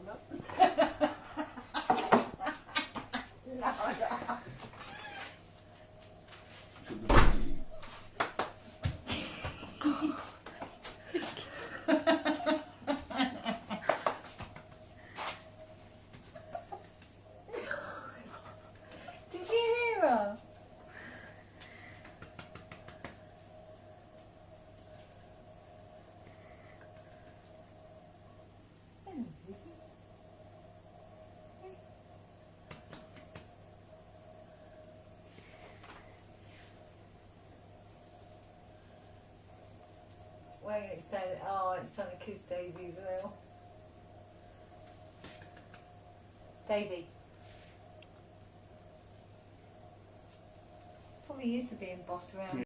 no. No, no. Did you hear her? Wait, it's trying to kiss Daisy as well. Daisy. Probably used to being bossed around.